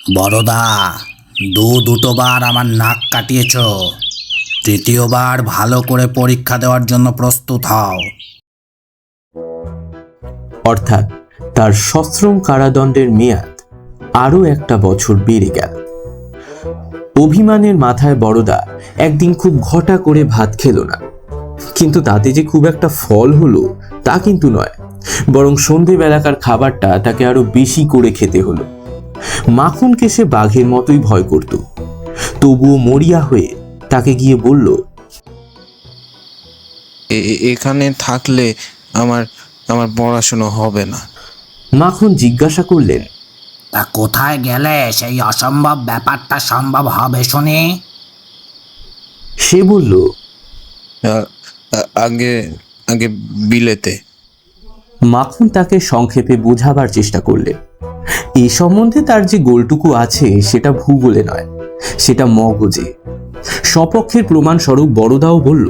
বড়দা, দুটোবার আমার নাক কাটিয়েছ। তৃতীয়বার ভালো করে পরীক্ষা দেওয়ার জন্য প্রস্তুত হও। অর্থাৎ তার সশ্রম কারাদণ্ডের মেয়াদ আরো একটা বছর বেড়ে গেল। অভিমানের মাথায় বড়দা একদিন খুব ঘটা করে ভাত খেল না, কিন্তু তাতে যে খুব একটা ফল হলো তা কিন্তু নয়, বরং সন্ধেবেলাকার খাবারটা তাকে আরো বেশি করে খেতে হলো। মাখনকে সে বাঘের মতোই ভয় করত, তবুও মরিয়া হয়ে তাকে গিয়ে বলল, এখানে থাকলে আমার আমার পড়াশোনা হবে না। মাখন জিজ্ঞাসা করলেন, তা কোথায় গেলে সেই অসম্ভব ব্যাপারটা সম্ভব হবে শুনি? সে বলল, আগে আগে বিলেতে। মাখন তাকে সংক্ষেপে বোঝাবার চেষ্টা করলেন এ সম্বন্ধে তার যে গোলটুকু আছে সেটা ভূগোলে নয়, সেটা মগজে। সপক্ষের প্রমাণস্বরূপ বড়দাও বলল,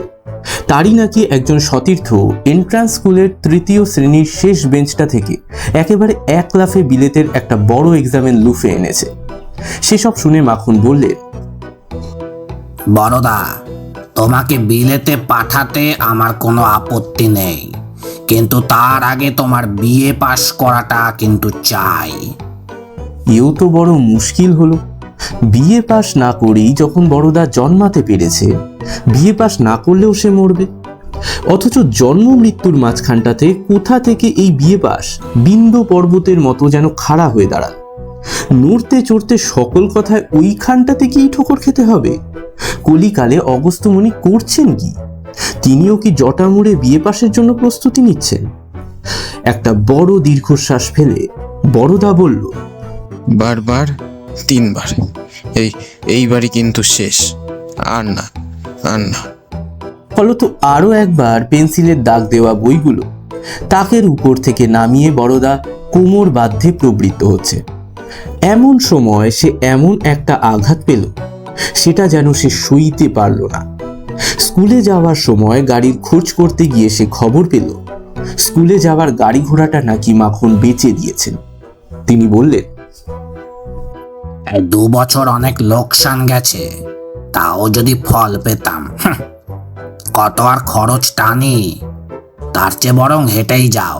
তারই নাকি একজন সতীর্থ এন্ট্রান্স স্কুলের তৃতীয় শ্রেণীর শেষ বেঞ্চটা থেকে একেবারে এক লাফে বিলেতের একটা বড় এক্সামের লুফে এনেছে। সেসব শুনে মাখন বললেন, বড়দা, তোমাকে বিলেতে পাঠাতে আমার কোনো আপত্তি নেই, কিন্তু তার আগে তোমার বিএ পাশ করাটা কিন্তু চাই। এও তো বড় মুশকিল হলো। বিএ পাস না করেই যখন বড়দা জন্মাতে পেরেছে, বিএ পাস না করলেও সে মরবে। অথচ জন্ম মৃত্যুর মাঝখানটাতে কোথা থেকে এই বিএ পাস বিন্দ পর্বতের মতো যেন খাড়া হয়ে দাঁড়াল। নড়তে চড়তে সকল কথায় ওইখানটা থেকেই ঠোকর খেতে হবে। কলিকালে অগস্ত্যমুনি করছেন কি? তিনিও কি জটা মুড়ে বিএ পাসের জন্য প্রস্তুতি নিচ্ছেন? একটা বড় দীর্ঘশ্বাস ফেলে বড়দা বলল, বারবার 3 বার, এইবারই কিন্তু শেষ, আর না। ফলত আরো একবার পেন্সিলের দাগ দেওয়া বইগুলো তাকের উপর থেকে নামিয়ে বড়দা কোমর বাধ্যে প্রবৃত্ত হচ্ছে। এমন সময় সে এমন একটা আঘাত পেল, সেটা যেন সে সইতে পারল না। স্কুলে যাওয়ার সময় গাড়ির খোঁজ করতে গিয়ে সে খবর পেল স্কুলে যাওয়ার গাড়ি ঘোড়াটা নাকি মাখন বেচে দিয়েছেন। তিনি বললেন, 2 বছর অনেক লোকসান গেছে, তাও যদি ফল পেতাম। কত আর খরচ টানি, তার চেয়ে বরং হেঁটেই যাও।